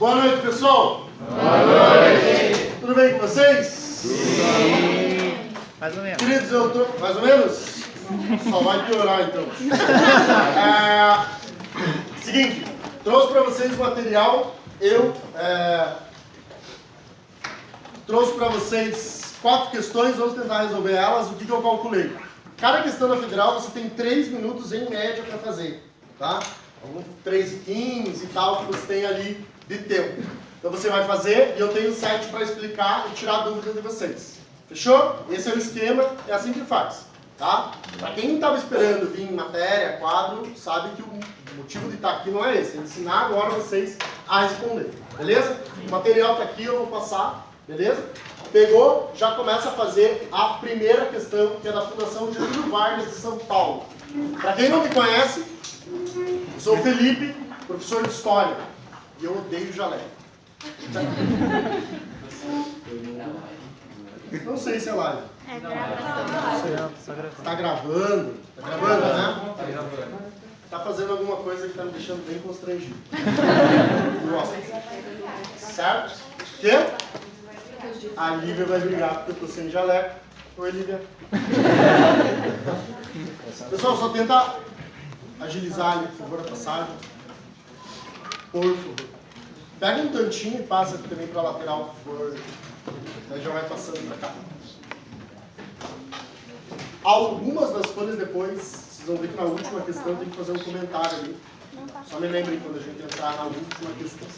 Boa noite, pessoal! Boa noite! Tudo bem com vocês? Sim! Mais ou menos. Queridos, eu tô... Mais ou menos? Só vai piorar, então. Seguinte, trouxe para vocês o material. Trouxe para vocês 4 questões, vamos tentar resolver elas. O que eu calculei? Cada questão da federal você tem 3 minutos em média para fazer, tá? 3:15 e tal que você tem ali de tempo. Então você vai fazer e eu tenho 7 para explicar e tirar dúvida de vocês. Fechou? Esse é o esquema, é assim que faz, tá? Para quem estava esperando vir matéria, quadro, sabe que o motivo de estar aqui não é esse, é ensinar agora vocês a responder, beleza? O material está aqui, eu vou passar, beleza? Pegou, já começa a fazer a primeira questão, que é da Fundação Getúlio Vargas de São Paulo. Para quem não me conhece, eu sou o Felipe, professor de História, e eu odeio jaleco. Não sei se é live. É gravação. Tá gravando? Tá gravando, né? Tá gravando. Tá fazendo alguma coisa que tá me deixando bem constrangido. Nossa. Certo? O quê? A Lívia vai brigar porque eu tô sem jaleco. Oi, Lívia. Pessoal, só tenta agilizar ali, por favor, a passagem. Por favor. Pega um tantinho e passa aqui também para a lateral, por favor. Aí já vai passando para cá. Algumas das folhas depois, vocês vão ver que na última questão tem que fazer um comentário ali. Só me lembrem quando a gente entrar na última questão.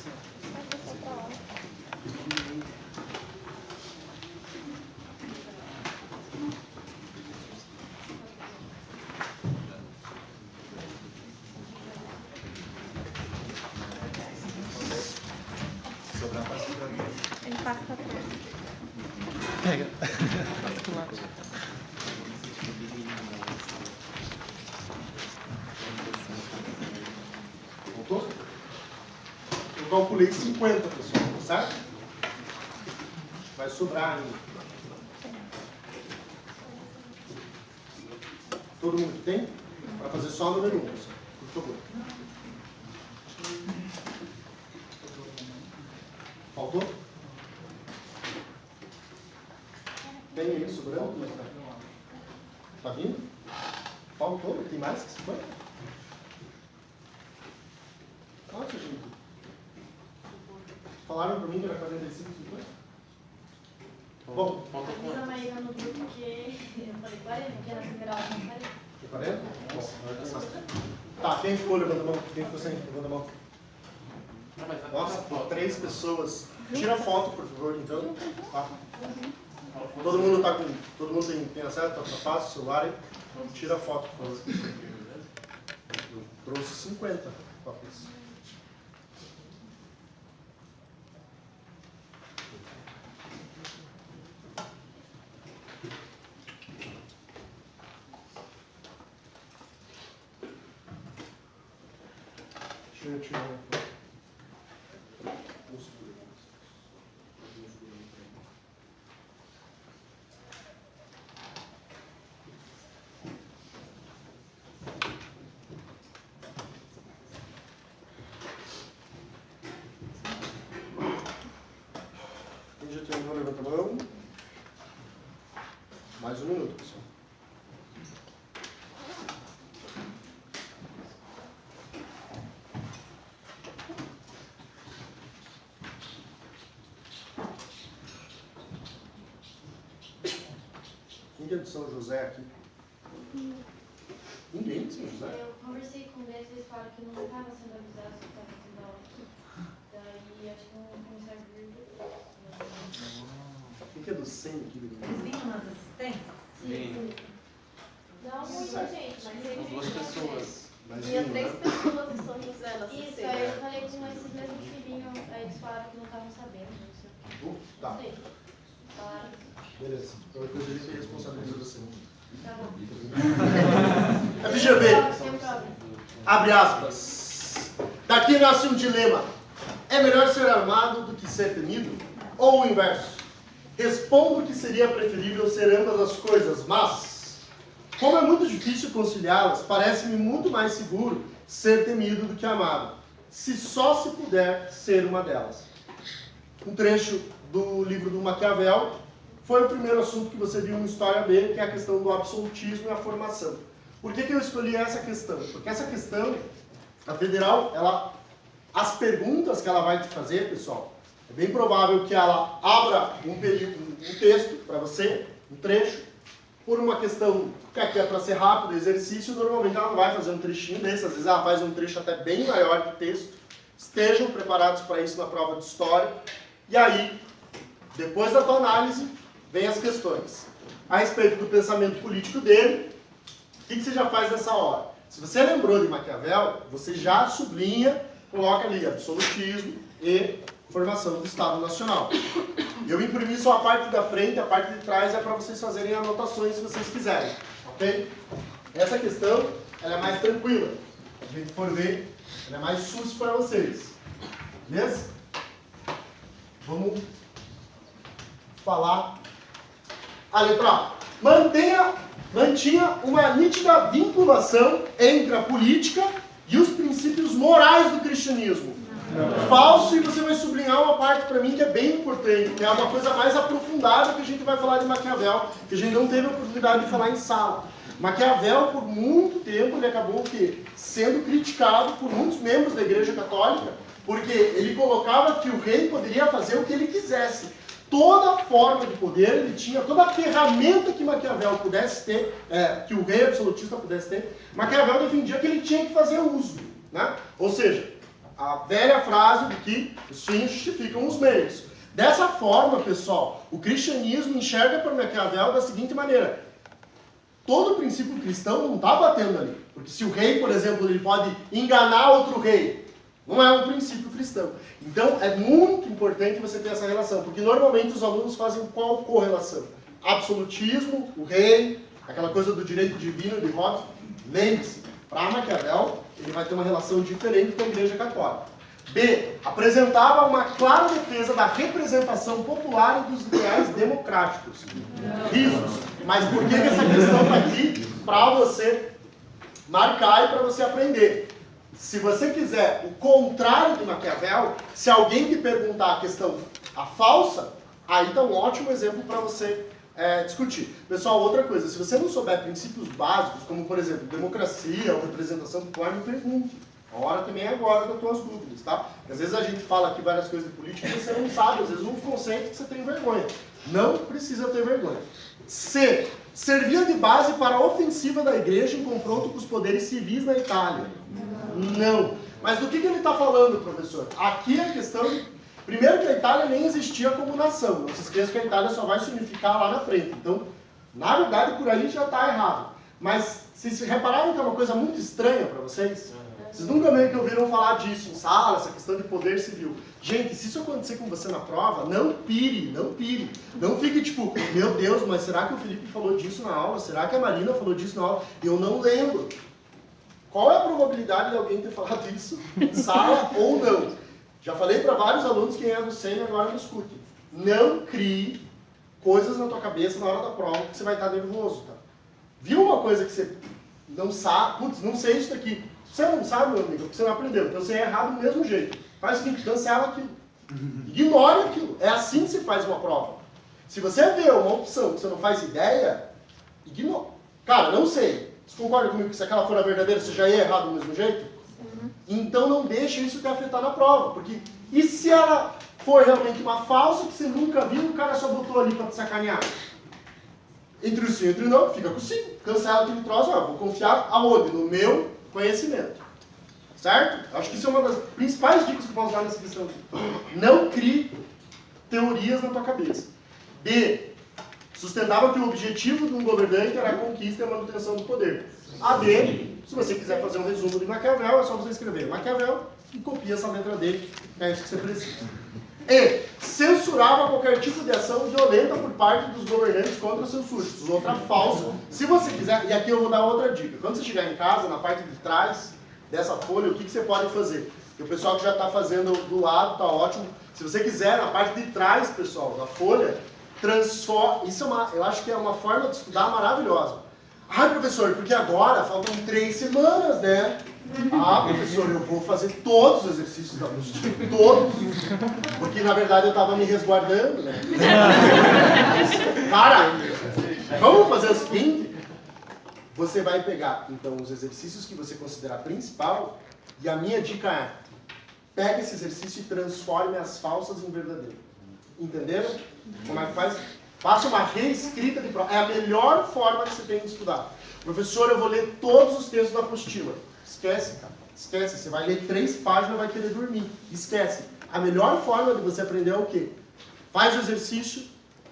Ele passa pra trás. Pega. Passa pro lado. Voltou? Eu calculei 50, pessoal, tá certo? Vai sobrar ainda. Todo mundo tem? Para fazer só o número 1, pessoal, por favor. Faltou? Tem aí sobrando? Como é que tá? Tá vindo? Faltou? Tem mais que 50? Nossa, gente. Falaram pra mim que era 45, 50? Bom, faltou quanto? Avisa aí no grupo que eu falei 40, que era federal, não 40. Tem 40? Bom, agora tem bastante. Tá, quem ficou levando a mão? Quem ficou sem? Levando a mão. Nossa, por 3 pessoas. Tira foto, por favor, então. Tá. Todo mundo tá com. Todo mundo tem acesso, tá fácil, celular aí. Tira foto, por favor. Eu trouxe 50 cópias. Deixa eu tirar uma foto. Quem já terminou, levanta a mão. Mais 1 minuto, pessoal. Quem que é do São José aqui? Ninguém de São José? Eu conversei com eles, eles falaram que não estava sendo avisado que estava tendo aula aqui. Daí acho que não começaram a vir. Quem que é do SEM aqui? Eles vinham nas assistências? Sim. Não muita gente, mas teve 2 pessoas. Mas Tinha vinho, 3 né? pessoas em São José na Isso, assistência. aí eu falei com esses mesmos que vinham, aí eles falaram que não estavam sabendo, não sei o quê. Tá, Não sei. Falaram. beleza. Então depois ele se responsabiliza você. Tá bom. FGV, Sem problema. abre aspas. Daqui nasce um dilema. É melhor ser armado do que ser temido? Ou o inverso? Respondo que seria preferível ser ambas as coisas, mas, como é muito difícil conciliá-las, parece-me muito mais seguro ser temido do que amado. se só se puder ser uma delas. Um trecho do livro do Maquiavel foi o primeiro assunto que você viu no História B, que é a questão do absolutismo e a formação. Por que eu escolhi essa questão? Porque essa questão, a federal, as perguntas que ela vai te fazer, pessoal, é bem provável que ela abra um texto para você, um trecho, por uma questão que aqui é para ser rápido, exercício, normalmente ela não vai fazer um trechinho desse, às vezes ela faz um trecho até bem maior que o texto. Estejam preparados para isso na prova de história. E aí, depois da tua análise, vem as questões. A respeito do pensamento político dele, o que você já faz nessa hora? Se você lembrou de Maquiavel, você já sublinha, coloca ali absolutismo e formação do Estado Nacional. Eu imprimi só a parte da frente, a parte de trás é para vocês fazerem anotações se vocês quiserem, ok? Essa questão, ela é mais tranquila. Se a gente for ver, ela é mais sussa para vocês. Beleza? Vamos falar a letra A. Mantinha uma nítida vinculação entre a política e os princípios morais do cristianismo. Falso, e você vai sublinhar uma parte para mim que é bem importante, que é uma coisa mais aprofundada que a gente vai falar de Maquiavel, que a gente não teve a oportunidade de falar em sala. Maquiavel, por muito tempo, ele acabou sendo criticado por muitos membros da Igreja Católica, porque ele colocava que o rei poderia fazer o que ele quisesse. Toda forma de poder ele tinha, toda ferramenta que Maquiavel pudesse ter, que o rei absolutista pudesse ter, Maquiavel defendia que ele tinha que fazer uso, né? Ou seja, a velha frase de que os fins justificam os meios. Dessa forma, pessoal, o cristianismo enxerga para Maquiavel da seguinte maneira: todo princípio cristão não está batendo ali. Porque se o rei, por exemplo, ele pode enganar outro rei, não é um princípio cristão. Então, é muito importante você ter essa relação, porque normalmente os alunos fazem qual correlação? Absolutismo, o rei, aquela coisa do direito divino de Hobbes. Lembre-se, para Maquiavel, ele vai ter uma relação diferente com a Igreja Católica. B. Apresentava uma clara defesa da representação popular e dos ideais democráticos. Risos. Mas por que essa questão está aqui? Para você marcar e para você aprender. Se você quiser o contrário de Maquiavel, se alguém te perguntar a falsa, aí está um ótimo exemplo para você discutir. Pessoal, outra coisa, se você não souber princípios básicos, como por exemplo, democracia ou representação popular, me pergunte. A hora também é agora das tuas dúvidas, tá? Porque às vezes a gente fala aqui várias coisas de política e você não sabe, às vezes uns conceitos que você tem vergonha. Não precisa ter vergonha. C. Servia de base para a ofensiva da igreja em confronto com os poderes civis na Itália. Não. Mas do que ele está falando, professor? Aqui a questão... Primeiro que a Itália nem existia como nação. Não se esqueça que a Itália só vai se unificar lá na frente. Então, na verdade, por aí já está errado. Mas, vocês repararam que é uma coisa muito estranha para vocês? Vocês nunca meio que ouviram falar disso em sala, essa questão de poder civil. Gente, se isso acontecer com você na prova, não pire, não pire. Não fique tipo, meu Deus, mas será que o Felipe falou disso na aula? Será que a Marina falou disso na aula? Eu não lembro. Qual é a probabilidade de alguém ter falado isso em sala ou não? Já falei para vários alunos, quem é do SEM agora me escute. Não crie coisas na tua cabeça na hora da prova que você vai estar nervoso, tá? Viu uma coisa que você não sabe? Putz, não sei isso daqui. Se você não sabe, meu amigo, porque você não aprendeu. Então você é errado do mesmo jeito. Faz o seguinte, cancela aquilo. Ignore aquilo. É assim que se faz uma prova. Se você vê uma opção que você não faz ideia, ignora. Cara, não sei. Você concorda comigo que se aquela for a verdadeira, você já ia errado do mesmo jeito? Então não deixe isso te afetar na prova. Porque, e se ela for realmente uma falsa que você nunca viu, o cara só botou ali para te sacanear? Entre o sim e entre o não, fica com o sim. Cancela aquele troço, vou confiar aonde? No meu conhecimento. Certo? Acho que isso é uma das principais dicas que eu posso dar nessa questão. Não crie teorias na tua cabeça. B. Sustentava que o objetivo de um governante era a conquista e a manutenção do poder. A B. Se você quiser fazer um resumo de Maquiavel, é só você escrever Maquiavel e copia essa letra dele. É isso que você precisa. E. Censurava qualquer tipo de ação violenta por parte dos governantes contra seus súditos. Outra falsa. Se você quiser, e aqui eu vou dar outra dica. Quando você chegar em casa, na parte de trás dessa folha, o que você pode fazer? Porque o pessoal que já está fazendo do lado está ótimo. Se você quiser, na parte de trás, pessoal, da folha, transforma. Isso eu acho que é uma forma de estudar maravilhosa. Ai, professor, porque agora faltam 3 semanas, né? Ah, professor, eu vou fazer todos os exercícios da apostila, todos. Porque, na verdade, eu estava me resguardando, né? Cara, vamos fazer o seguinte? Você vai pegar, então, os exercícios que você considerar principal, e a minha dica é, pega esse exercício e transforme as falsas em verdadeiro. Entenderam? Como é que faz? Faça uma reescrita de prova. É a melhor forma que você tem de estudar. Professor, eu vou ler todos os textos da apostila. Esquece, cara. Esquece. Você vai ler 3 páginas e vai querer dormir. Esquece. A melhor forma de você aprender é o quê? Faz o exercício,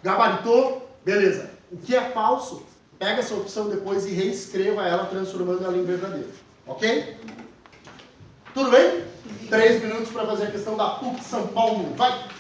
gabaritou, beleza. O que é falso, pega essa opção depois e reescreva ela, transformando ela em verdadeiro. Ok? Tudo bem? 3 minutos para fazer a questão da PUC São Paulo. Vai!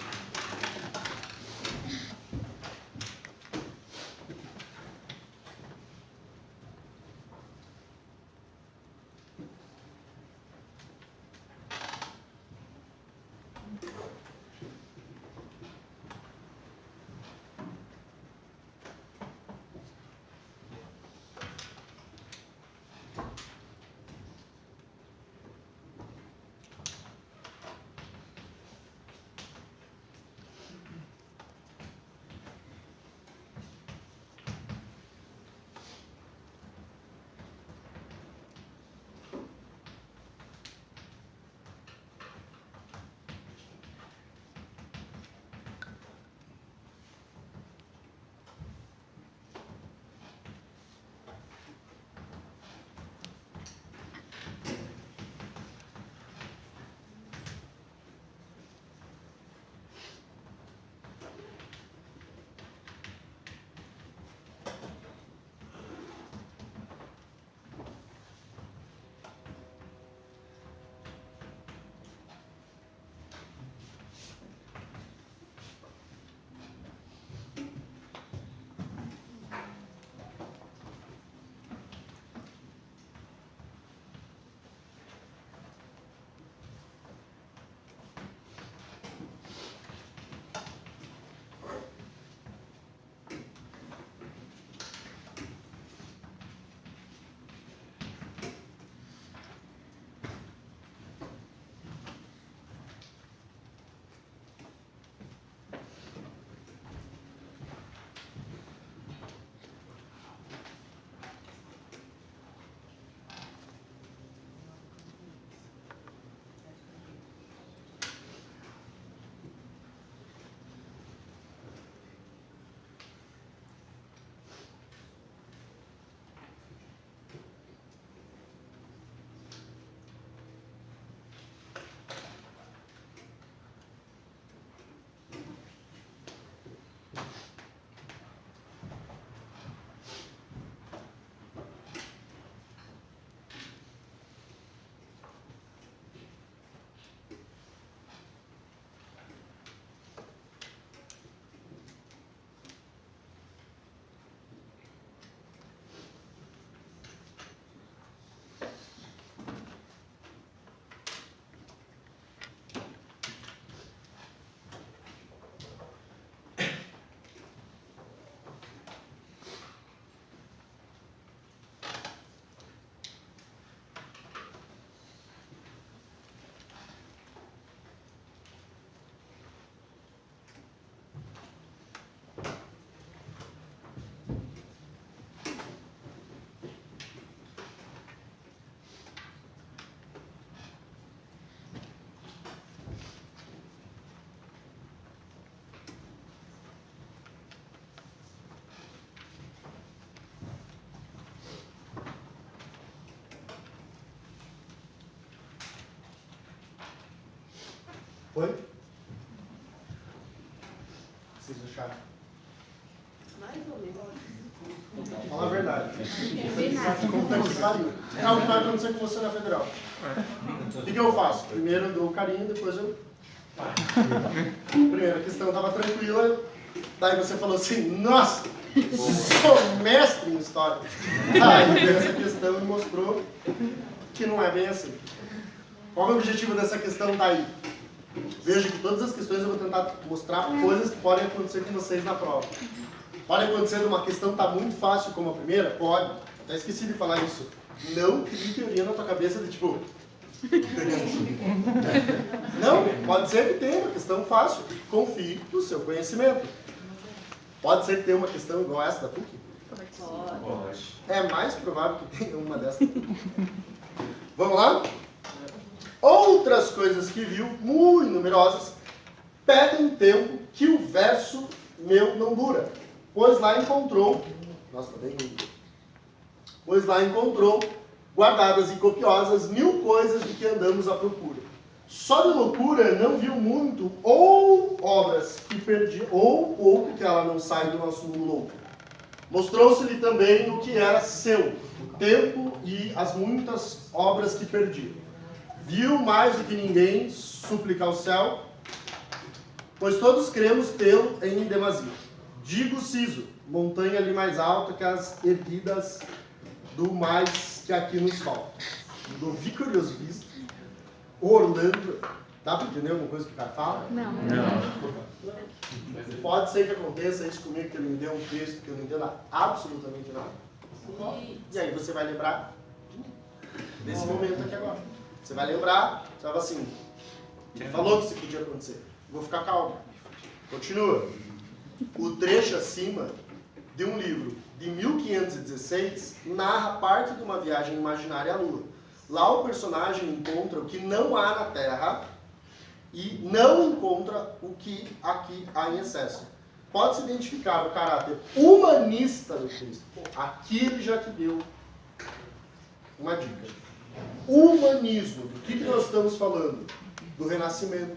Foi? Vocês acharam? Mais ou menos. Fala a verdade. Como que pariu. É o que vai acontecer com você na federal. O que eu faço? Primeiro eu dou o carinho, depois eu... Primeira questão estava tranquila, daí você falou assim, nossa, sou mestre em história. Aí essa questão me mostrou que não é bem assim. Qual é o objetivo dessa questão daí? Veja que todas as questões eu vou tentar mostrar coisas que podem acontecer com vocês na prova. Pode acontecer de uma questão estar muito fácil como a primeira? Pode. Até esqueci de falar isso. Não crie teoria na tua cabeça de tipo... Não, pode ser que tenha uma questão fácil. Confie no seu conhecimento. Pode ser que tenha uma questão igual essa da PUC? É mais provável que tenha uma dessas. Vamos lá? Outras coisas que viu, muito numerosas, pedem tempo que o verso meu não dura. Pois lá encontrou... Nossa, tá bem lindo. Pois lá encontrou, guardadas e copiosas, 1000 coisas de que andamos à procura. Só de loucura não viu muito, ou obras que perdi, ou pouco que ela não sai do nosso mundo louco. Mostrou-se-lhe também o que era seu, o tempo e as muitas obras que perdi. Viu mais do que ninguém suplicar o céu, pois todos cremos tê-lo em demasia. Digo Ciso, montanha ali mais alta que as erguidas do mais que aqui nos falta. Do Victorious Visto, Orlando. Dá para entender alguma coisa que o cara fala? Não. Pode ser que aconteça isso comigo, que ele me dê um texto que eu não entenda absolutamente nada. E aí você vai lembrar desse momento aqui agora. Você vai lembrar, você vai falar assim, ele falou que isso podia acontecer. Vou ficar calmo. Continua. O trecho acima de um livro de 1516 narra parte de uma viagem imaginária à Lua. Lá o personagem encontra o que não há na Terra e não encontra o que aqui há em excesso. Pode-se identificar o caráter humanista do Cristo. Aqui ele já te deu uma dica. Humanismo. Do que nós estamos falando? Do Renascimento.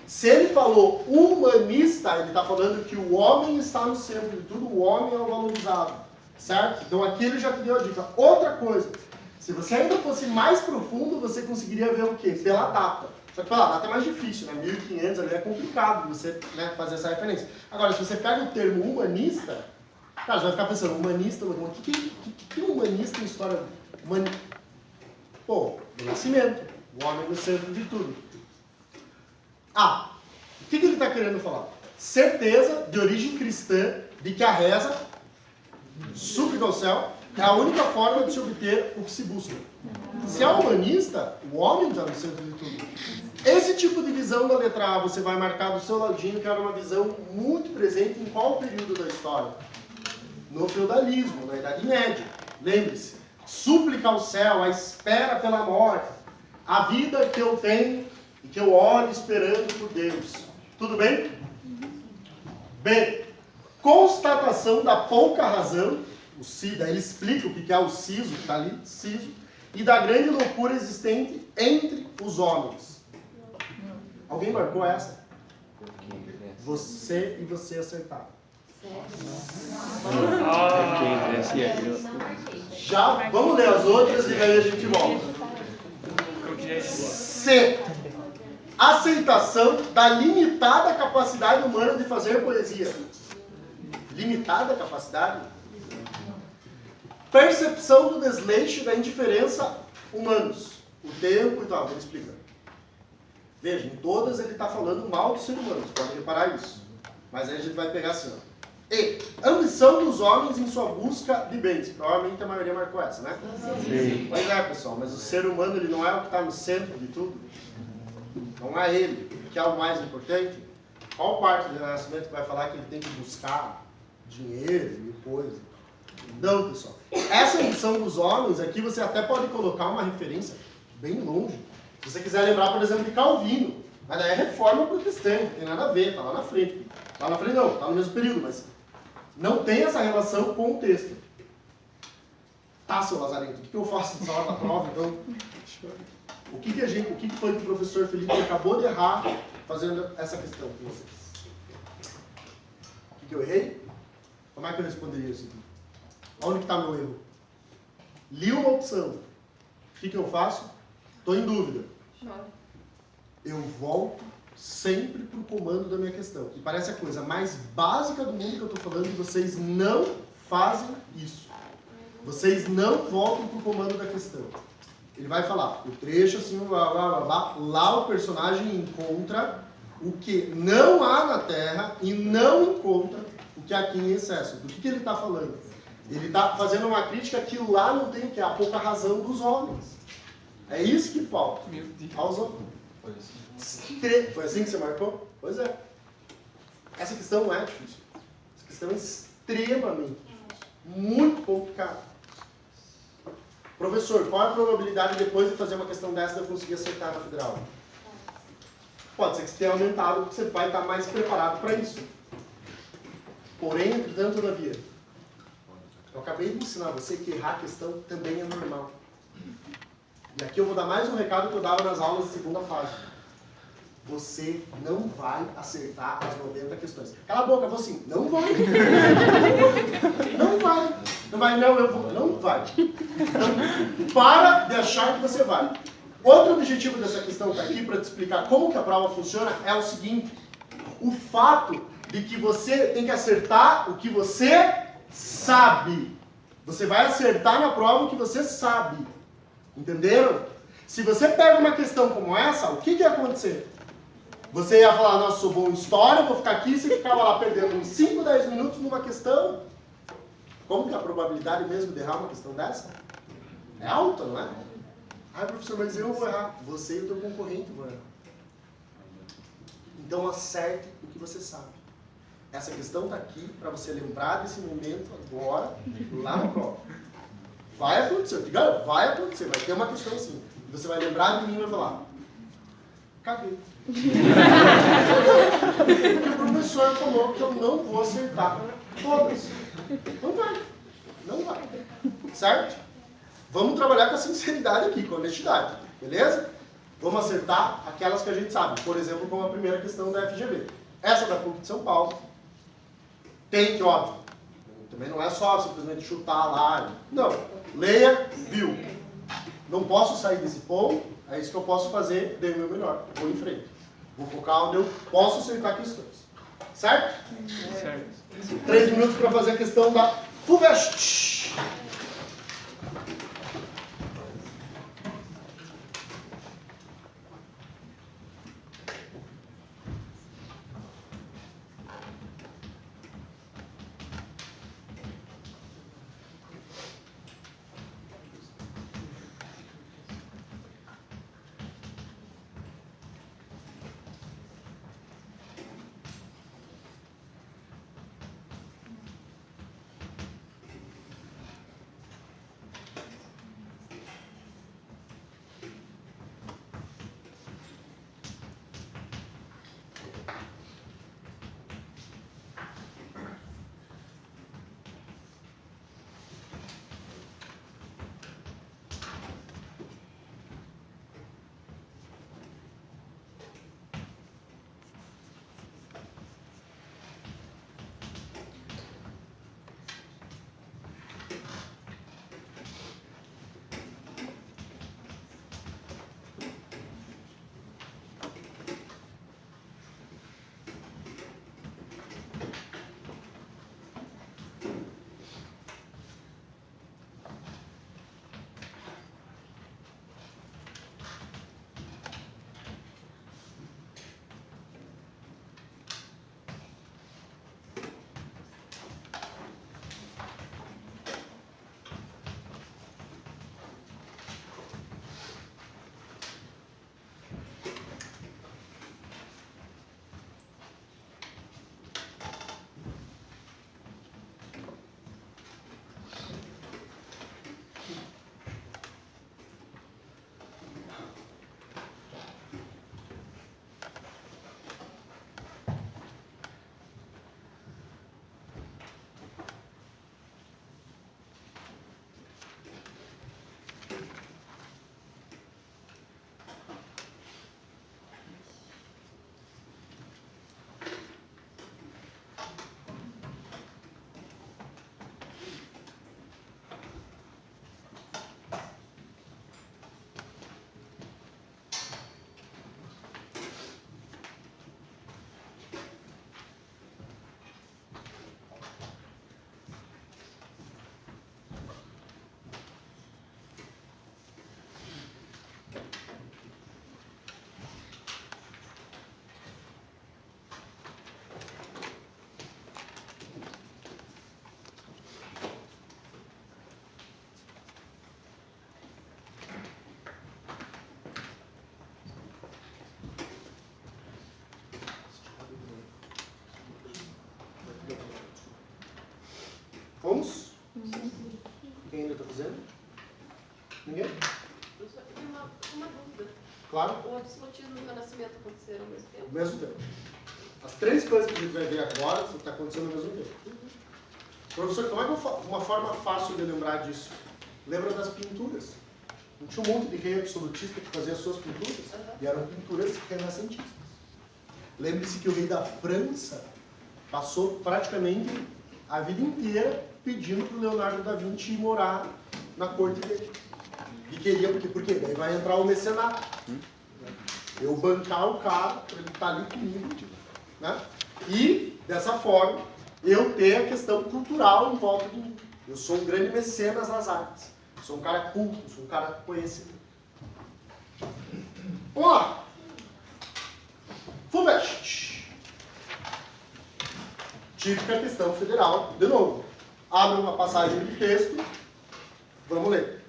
Se ele falou humanista, ele está falando que o homem está no centro de tudo, o homem é o valorizado. Certo? Então aqui ele já te deu a dica. Outra coisa, se você ainda fosse mais profundo, você conseguiria ver o quê? Pela data. Só que pela data é mais difícil, né? 1500 ali é complicado você, né, fazer essa referência. Agora, se você pega o termo humanista, cara, você vai ficar pensando, humanista, o que é humanista em história? Pô, do nascimento, o homem no centro de tudo. Ah, o que ele está querendo falar? Certeza de origem cristã de que a reza, súplica ao céu, é a única forma de se obter o que se busca. Se é humanista, o homem está no centro de tudo. Esse tipo de visão da letra A você vai marcar do seu ladinho, que era uma visão muito presente em qual período da história? No feudalismo, na Idade Média. Lembre-se, súplica ao céu, a espera pela morte, a vida que eu tenho e que eu olho esperando por Deus. Tudo bem? Bem, constatação da pouca razão, o Cida, ele explica o que é o siso, que está ali, siso, e da grande loucura existente entre os homens. Alguém marcou essa? Você e você acertaram. Já, vamos ler as outras e aí a gente volta. C. Aceitação da limitada capacidade humana de fazer poesia. Limitada capacidade? Percepção do desleixo e da indiferença humanos. O tempo e tal, ele explica. Veja, em todas ele está falando mal dos seres humanos, pode reparar isso. Mas aí a gente vai pegar assim, ó. E ambição dos homens em sua busca de bens. Provavelmente a maioria marcou essa, né? Sim. Pois é, pessoal, mas o ser humano ele não é o que está no centro de tudo. Não é ele, que é o mais importante. Qual parte do Renascimento que vai falar que ele tem que buscar dinheiro e coisa? Não, pessoal. Essa ambição dos homens, aqui você até pode colocar uma referência bem longe. Se você quiser lembrar, por exemplo, de Calvino. Mas daí é reforma protestante, não tem nada a ver, está lá na frente. Lá na frente não, está no mesmo período, mas não tem essa relação com o texto. Tá, seu Lazarento, o que eu faço nessa hora da prova, então? O que foi que o professor Felipe acabou de errar fazendo essa questão com vocês? O que eu errei? Como é que eu responderia isso aqui? Onde que está meu erro? Li uma opção. O que eu faço? Estou em dúvida. Eu volto sempre para o comando da minha questão. E parece a coisa mais básica do mundo que eu estou falando e vocês não fazem isso. Vocês não voltam para o comando da questão. Ele vai falar, o trecho assim, blá, blá, blá, blá, lá o personagem encontra o que não há na Terra e não encontra o que há aqui em excesso. Do que ele está falando? Ele está fazendo uma crítica que lá não tem, que é a pouca razão dos homens. É isso que falta. Meu Deus. Aos homens. Foi assim que você marcou? Pois é. Essa questão não é difícil. Essa questão é extremamente, muito complicada. Professor, qual é a probabilidade depois de fazer uma questão dessa de eu conseguir acertar na federal? Pode ser que você tenha aumentado, porque você vai estar mais preparado para isso. Porém, entretanto, todavia, eu acabei de ensinar você que errar a questão também é normal. E aqui eu vou dar mais um recado que eu dava nas aulas de segunda fase. Você não vai acertar as 90 questões. Cala a boca, eu vou assim, não vai. Não vai. Não vai, não, eu vou. Não vai. Então, para de achar que você vai. Outro objetivo dessa questão que está aqui, para te explicar como que a prova funciona, é o seguinte. O fato de que você tem que acertar o que você sabe. Você vai acertar na prova o que você sabe. Entenderam? Se você pega uma questão como essa, o que ia acontecer? Você ia falar, nossa, sou bom em história, vou ficar aqui, você ficava lá perdendo uns 5, 10 minutos numa questão. Como que é a probabilidade mesmo de errar uma questão dessa? É alta, não é? Ai, professor, mas eu vou errar. Você e o teu concorrente vão errar. Então acerte o que você sabe. Essa questão está aqui para você lembrar desse momento agora, lá na prova. Vai acontecer, eu te garanto, vai acontecer. Vai ter uma questão assim. Você vai lembrar de mim e vai falar, caguei. Porque o professor falou que eu não vou acertar todas. Não vai. Não vai. Certo? Vamos trabalhar com a sinceridade aqui, com a honestidade. Beleza? Vamos acertar aquelas que a gente sabe. Por exemplo, como a primeira questão da FGV. Essa da PUC de São Paulo. Tem que, óbvio. Também não é só simplesmente chutar lá. Não. Leia, viu. Não posso sair desse ponto. É isso que eu posso fazer. Dei o meu melhor. Vou em frente. Vou focar onde eu posso acertar questões. Certo? Certo. 3 minutos para fazer a questão da FUVEST. Claro? O absolutismo e o renascimento aconteceram ao mesmo tempo? Ao mesmo tempo. As três coisas que a gente vai ver agora está acontecendo ao mesmo tempo. Professor, como é que uma forma fácil de lembrar disso? Lembra das pinturas. Não tinha um monte de rei absolutista que fazia as suas pinturas? E eram pinturas renascentistas. Lembre-se que o rei da França passou praticamente a vida inteira pedindo para o Leonardo da Vinci ir morar na corte dele. E queria, porque daí vai entrar o mecenato. Eu bancar o cara para ele estar ali comigo. Né? E, dessa forma, eu ter a questão cultural em volta de mim. Eu sou um grande mecenas das artes. Sou um cara culto, sou um cara conhecido. Vamos lá. FUVEST. Típica questão federal, de novo. Abre uma passagem de texto. Vamos ler.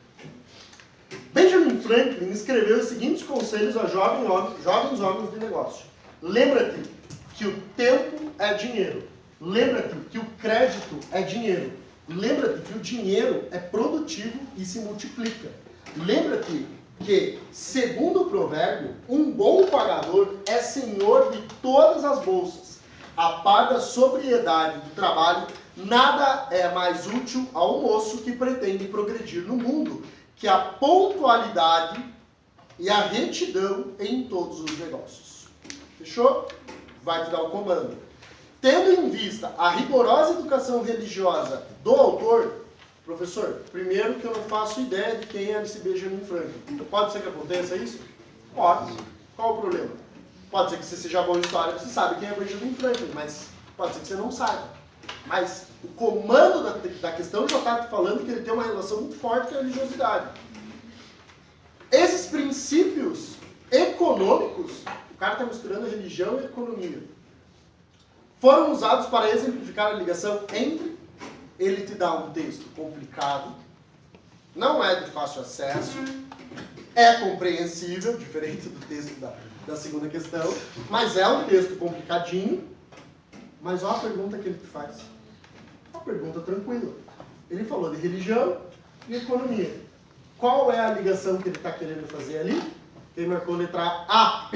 Benjamin Franklin escreveu os seguintes conselhos a jovens homens de negócio. Lembra-te que o tempo é dinheiro. Lembra-te que o crédito é dinheiro. Lembra-te que o dinheiro é produtivo e se multiplica. Lembra-te que, segundo o provérbio, um bom pagador é senhor de todas as bolsas. A par da sobriedade do trabalho, nada é mais útil ao moço que pretende progredir no mundo que a pontualidade e a retidão em todos os negócios. Fechou? Vai te dar o comando. Tendo em vista a rigorosa educação religiosa do autor, professor, primeiro que eu não faço ideia de quem é esse Benjamin Franklin. Pode ser que aconteça isso? Pode. Qual o problema? Pode ser que você seja bom em história, você sabe quem é Benjamin Franklin, mas pode ser que você não saiba. Mas o comando da questão já está falando que ele tem uma relação muito forte com a religiosidade. Esses princípios econômicos, o cara está misturando religião e economia, foram usados para exemplificar a ligação entre ele te dá um texto complicado, não é de fácil acesso, é compreensível, diferente do texto da segunda questão, mas é um texto complicadinho. Mas olha a pergunta que ele te faz. Uma pergunta tranquila. Ele falou de religião e economia. Qual é a ligação que ele está querendo fazer ali? Ele marcou letra A,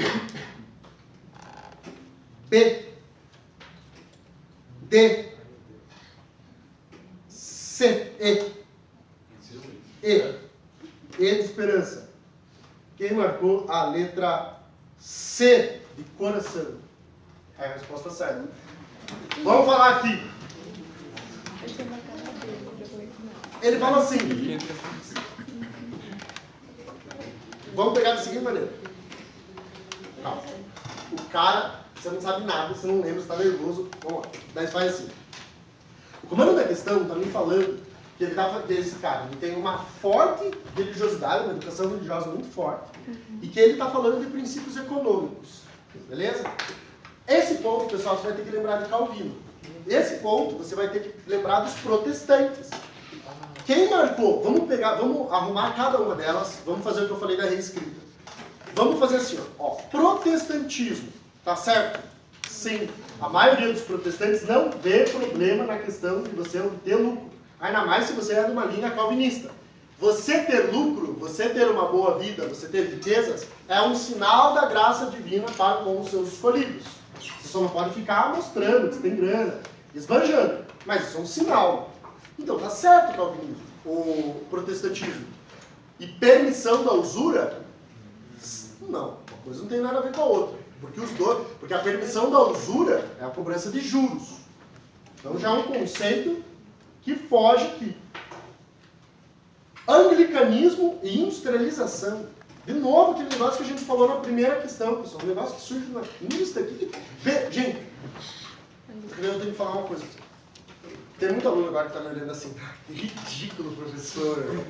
B, D, C, E de esperança. Quem marcou a letra C de coração? É a resposta certa. Vamos falar aqui. Ele fala assim. Vamos pegar da seguinte maneira. Calma. O cara, você não sabe nada, você não lembra, você está nervoso. Vamos lá. Daí faz assim. O comando da questão está me falando que ele tá, esse cara ele tem uma forte religiosidade, uma educação religiosa muito forte, e que ele está falando de princípios econômicos. Beleza? Esse ponto, pessoal, você vai ter que lembrar de Calvino. Esse ponto, você vai ter que lembrar dos protestantes. Quem marcou? Vamos arrumar cada uma delas. Vamos fazer o que eu falei da reescrita. Vamos fazer assim, ó. Protestantismo. Tá certo? Sim. A maioria dos protestantes não vê problema na questão de você ter lucro. Ainda mais se você é de uma linha calvinista. Você ter lucro, você ter uma boa vida, você ter riquezas, é um sinal da graça divina para com os seus escolhidos. Você só não pode ficar mostrando que você tem grana, esbanjando. Mas isso é um sinal. Então tá certo o calvinismo, o protestantismo. E permissão da usura? Não, uma coisa não tem nada a ver com a outra. Porque a permissão da usura é a cobrança de juros. Então já é um conceito que foge aqui. Anglicanismo e industrialização. De novo, aquele negócio que a gente falou na primeira questão, pessoal. Um negócio que surge na lista aqui. Gente, eu tenho que falar uma coisa. Tem muito aluno agora que está me olhando assim. Que ridículo, professor.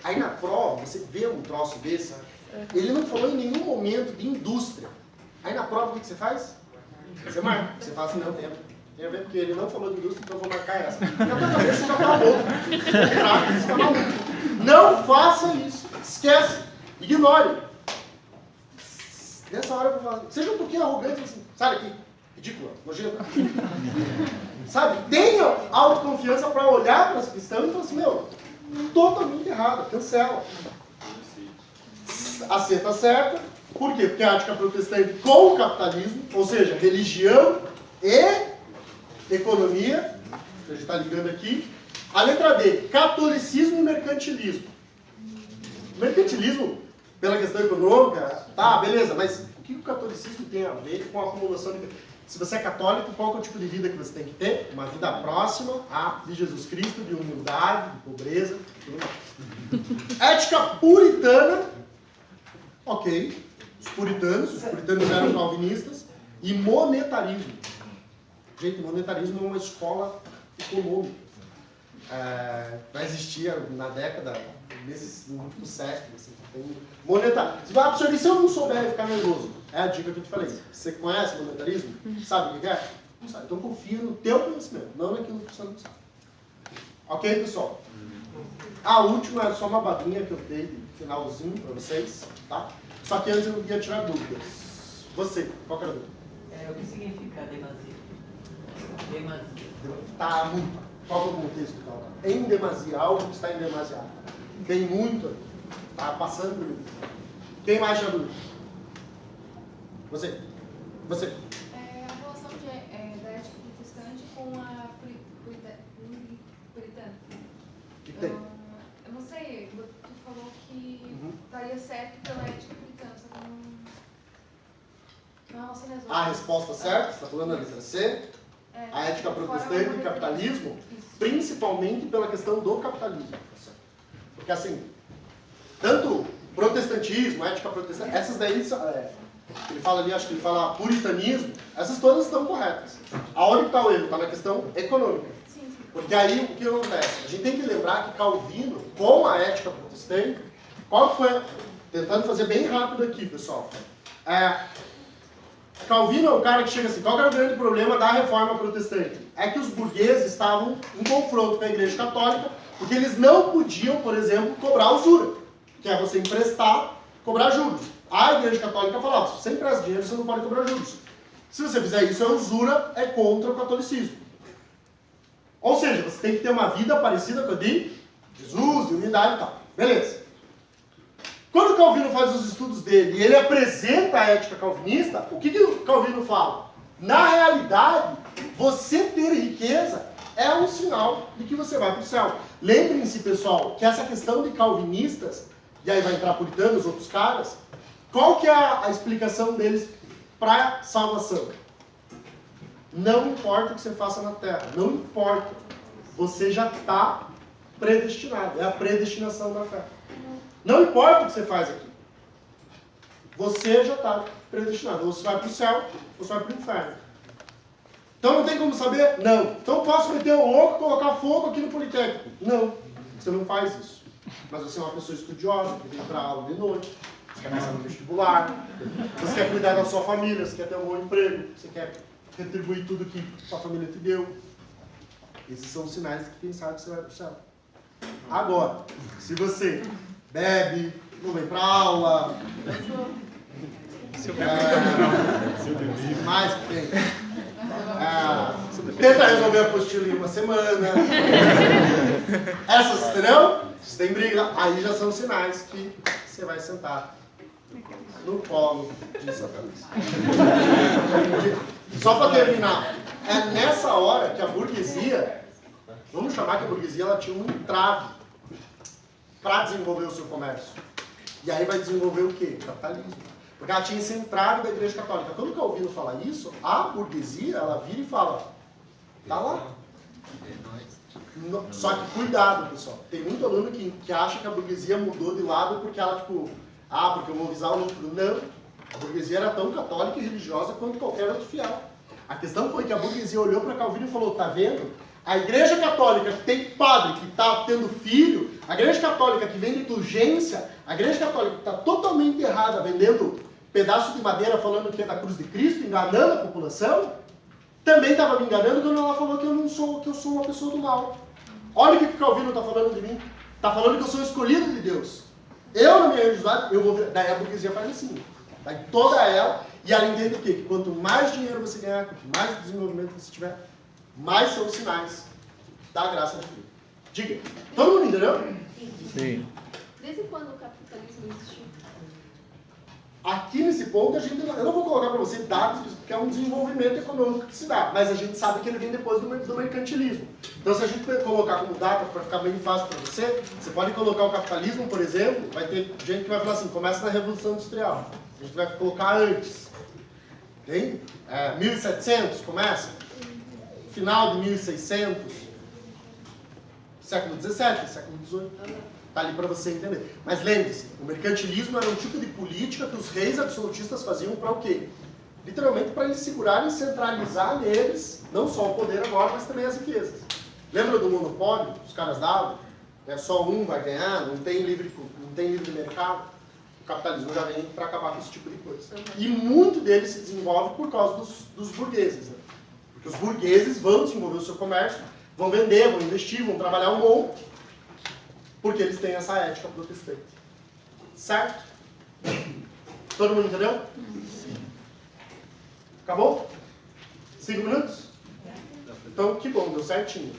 Aí na prova, você vê um troço desse, ele não falou em nenhum momento de indústria. Aí na prova, o que você faz? Você marca. Você fala assim, não, tem a ver, porque ele não falou de indústria, então eu vou marcar essa. Na tua cabeça você já está louco. Você está maluco. Não faça isso. Esquece. Ignore. Nessa hora eu vou falar, seja um pouquinho arrogante, assim, sai daqui. Ridícula, nojenta. Sabe? Tenha autoconfiança para olhar para essa questão e falar assim, meu, totalmente errado, cancela. A C tá certa, Por quê? Porque a ética protestante com o capitalismo, ou seja, religião e economia, a gente está ligando aqui. A letra B, catolicismo e mercantilismo. Mercantilismo, pela questão econômica, tá, beleza, mas o que o catolicismo tem a ver com a acumulação de... Se você é católico, qual que é o tipo de vida que você tem que ter? Uma vida próxima à de Jesus Cristo, de humildade, de pobreza, tudo mais. Ética puritana, ok, os puritanos eram calvinistas, e monetarismo. Gente, monetarismo é uma escola econômica. Vai existir na década, no último século, assim, tem monetarismo. Se eu não souber ficar nervoso, é a dica que eu te falei. Você conhece monetarismo? Sabe o que é? Não sabe. Então confia no teu conhecimento, não naquilo que você não sabe. Ok, pessoal? A última é só uma babinha que eu dei de finalzinho para vocês, tá? Só que antes eu ia tirar dúvidas. Você, qual que era a dúvida? O que significa demasia? Demasia. Tá muito. Qual que é o contexto, Calma? Em demasia, algo que está em demasiado. Tem muito, tá passando. Quem mais tinha dúvida? Você. A relação da ética protestante com a puritana. O que tem? Eu não sei, tu falou que daria certo pela ética puritana, só que não relaciona as outras. A resposta certa, você está falando da letra C? A ética protestante e capitalismo, principalmente pela questão do capitalismo. Porque assim, tanto protestantismo, ética protestante, essas daí, ele fala ali, acho que ele fala puritanismo, essas todas estão corretas. Aonde está o erro? Está na questão econômica. Sim. Porque aí, o que acontece? A gente tem que lembrar que Calvino, com a ética protestante, qual foi, tentando fazer bem rápido aqui, pessoal, Calvino é o cara que chega assim, qual que era o grande problema da reforma protestante? É que os burgueses estavam em confronto com a igreja católica, porque eles não podiam, por exemplo, cobrar usura, que é você emprestar, cobrar juros. A igreja católica falava, se você empresta dinheiro, você não pode cobrar juros. Se você fizer isso, é usura, é contra o catolicismo. Ou seja, você tem que ter uma vida parecida com a de Jesus, de unidade e tal. Beleza. Quando Calvino faz os estudos dele e ele apresenta a ética calvinista, o que o Calvino fala? Na realidade, você ter riqueza é um sinal de que você vai para o céu. Lembrem-se, pessoal, que essa questão de calvinistas, e aí vai entrar puritanos, outros caras, qual que é a explicação deles para a salvação? Não importa o que você faça na terra, não importa. Você já está predestinado, é a predestinação da fé. Não importa o que você faz aqui. Você já está predestinado. Ou você vai para o céu, ou você vai para o inferno. Então não tem como saber? Não. Então posso meter o louco e colocar fogo aqui no Politécnico? Não. Você não faz isso. Mas você é uma pessoa estudiosa, que vem para a aula de noite, você quer passar no vestibular, você quer cuidar da sua família, você quer ter um bom emprego, você quer retribuir tudo que sua família te deu. Esses são os sinais de que quem sabe você vai para o céu. Agora, se você bebe, não vem pra aula. Mais que tem. Tenta resolver a apostila em uma semana. Essas, entendeu? Se tem briga, aí já são sinais que você vai sentar no colo de Satanás. Só para terminar, é nessa hora que a burguesia, vamos chamar que a burguesia, ela tinha um entrave para desenvolver o seu comércio. E aí vai desenvolver o quê? O capitalismo. Porque ela tinha esse entrave da igreja católica. Quando o Calvino fala isso, a burguesia, ela vira e fala, tá lá. Só que cuidado, pessoal. Tem muito aluno que acha que a burguesia mudou de lado porque ela, porque eu vou visar o lucro. Não. A burguesia era tão católica e religiosa quanto qualquer outro fiel. A questão foi que a burguesia olhou para Calvino e falou, tá vendo? A igreja católica que tem padre, que está tendo filho, a igreja católica que vende indulgência, a igreja católica que está totalmente errada, vendendo pedaço de madeira falando que é da cruz de Cristo, enganando a população, também estava me enganando quando ela falou que eu sou uma pessoa do mal. Olha o que o Calvino está falando de mim. Está falando que eu sou escolhido de Deus. Eu, na minha religiosidade, eu vou ver. Daí a burguesia faz assim. Daí toda ela, e ela entende o quê? Que quanto mais dinheiro você ganhar, quanto mais desenvolvimento você tiver, mais são os sinais da graça de Deus. Diga. Todo mundo entendeu? Sim. Desde quando o capitalismo existiu? Aqui nesse ponto, eu não vou colocar para você dados, porque é um desenvolvimento econômico que se dá, mas a gente sabe que ele vem depois do mercantilismo. Então, se a gente colocar como data, para ficar bem fácil para você, você pode colocar o capitalismo, por exemplo, vai ter gente que vai falar assim, começa na Revolução Industrial. A gente vai colocar antes. Entende? 1700, começa. Final de 1600. Século XVII, século XVIII. Está ali para você entender. Mas lembre-se, o mercantilismo era um tipo de política que os reis absolutistas faziam para o quê? Literalmente para eles segurarem e centralizar neles, não só o poder agora, mas também as riquezas. Lembra do monopólio? Os caras davam? Só um vai ganhar, não tem livre mercado. O capitalismo já vem para acabar com esse tipo de coisa. E muito dele se desenvolve por causa dos burgueses. Né? Porque os burgueses vão desenvolver o seu comércio, vão vender, vão investir, vão trabalhar um monte, porque eles têm essa ética protestante. Certo? Todo mundo entendeu? Acabou? 5 minutos? Então, que bom, deu certinho.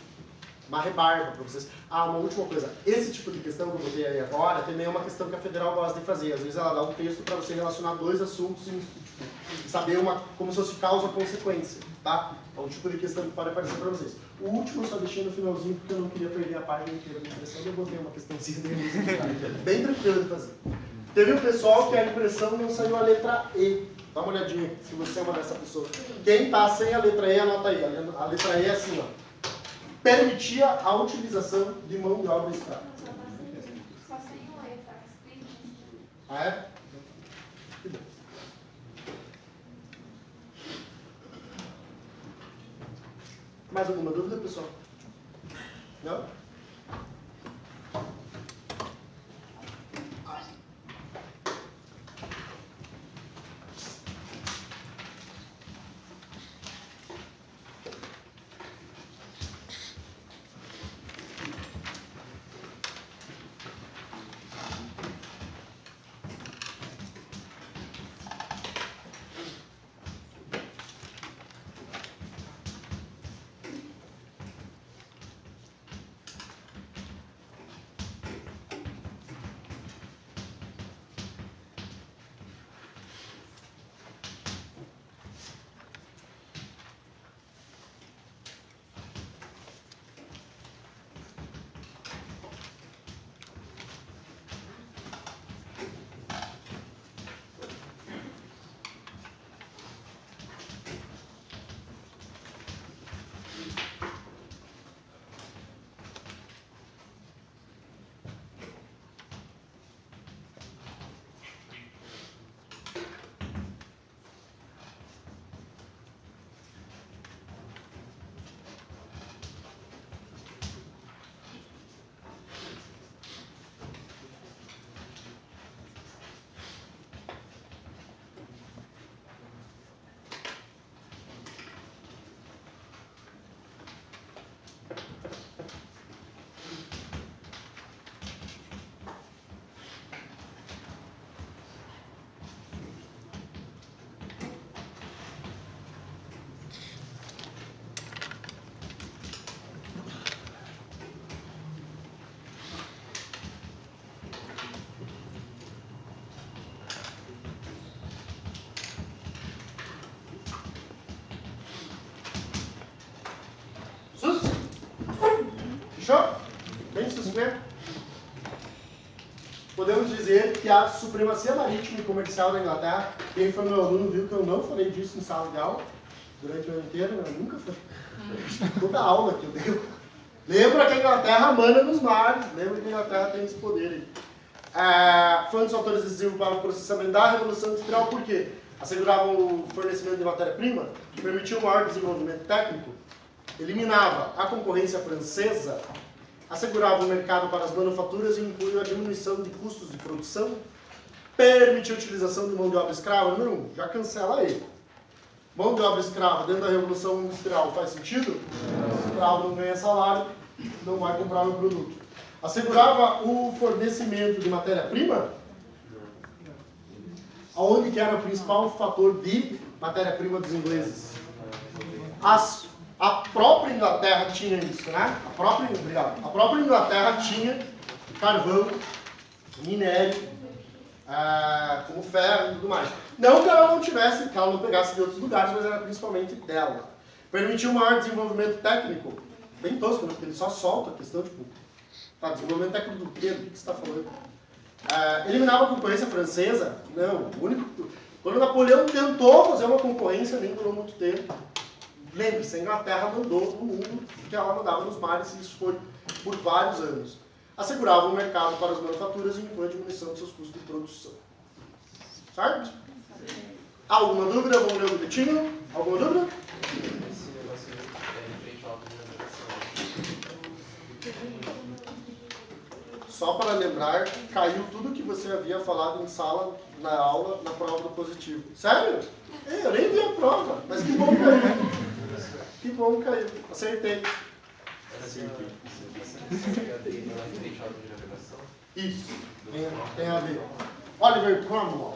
Uma rebarba para vocês. Uma última coisa. Esse tipo de questão que eu botei aí agora também é uma questão que a Federal gosta de fazer. Às vezes ela dá um texto para você relacionar dois assuntos e saber como se fosse causa-consequência. Tá? É um tipo de questão que pode aparecer para vocês. O último eu só deixei no finalzinho porque eu não queria perder a página inteira da impressão. Eu botei uma questãozinha bem tranquila de fazer. Teve um pessoal que a impressão não saiu a letra E. Dá uma olhadinha se você é uma dessa pessoa. Quem está sem a letra E, anota aí. A letra E é assim, ó. Permitia a utilização de mão de obra escrava. Só sem uma letra. Ah, é? Que bom. Mais alguma dúvida, pessoal? Não? Fechou? Bem sucinto. Podemos dizer que a supremacia marítima e comercial da Inglaterra, quem foi meu aluno viu que eu não falei disso em sala de aula durante o ano inteiro, eu nunca falei. Toda aula que eu dei. Lembra que a Inglaterra manda nos mares, lembra que a Inglaterra tem esse poder aí. Foi um dos fatores decisivos para o processamento da Revolução Industrial, por quê? Asseguravam o fornecimento de matéria-prima, que permitia um maior desenvolvimento técnico, eliminava a concorrência francesa, assegurava o mercado para as manufaturas e incluía a diminuição de custos de produção, permitia a utilização de mão de obra escrava. Número 1, já cancela aí. Mão de obra escrava dentro da Revolução Industrial faz sentido? O escravo não ganha salário, não vai comprar o produto. Assegurava o fornecimento de matéria-prima, aonde que era o principal fator de matéria-prima dos ingleses? A própria Inglaterra tinha isso, né? A própria Inglaterra tinha carvão, minério, como ferro e tudo mais. Não que ela não tivesse, que ela não pegasse de outros lugares, mas era principalmente dela. Permitiu um maior desenvolvimento técnico, bem tosco, né? Porque ele só solta a questão, tipo, tá, desenvolvimento técnico do quê? Do que você está falando? Eliminava a concorrência francesa? Não. Quando Napoleão tentou fazer uma concorrência, nem durou muito tempo. Lembre-se, a Inglaterra mandou no mundo que ela mandava nos mares, e isso foi por vários anos. Assegurava um mercado para as manufaturas e inclui a diminuição de seus custos de produção. Certo? Alguma dúvida? Vamos ler o bilhetinho? Alguma dúvida? Esse negócio é frente ao Só para lembrar, caiu tudo que você havia falado em sala, na aula, na prova do positivo. Sério? Eu nem vi a prova, mas que bom que caiu. Que bom que caiu. Acertei. Isso. Tem a ver. Oliver Cromwell.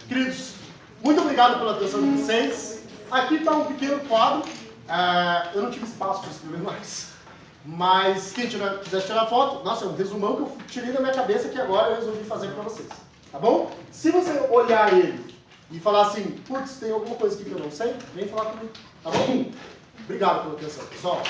Queridos, muito obrigado pela atenção de vocês. Aqui está um pequeno quadro. Eu não tive espaço para escrever mais. Mas quem quiser tirar foto, nossa, é um resumão que eu tirei da minha cabeça que agora eu resolvi fazer para vocês. Tá bom? Se você olhar ele e falar assim, putz, tem alguma coisa aqui que eu não sei, vem falar comigo. Tá bom? Obrigado pela atenção, pessoal.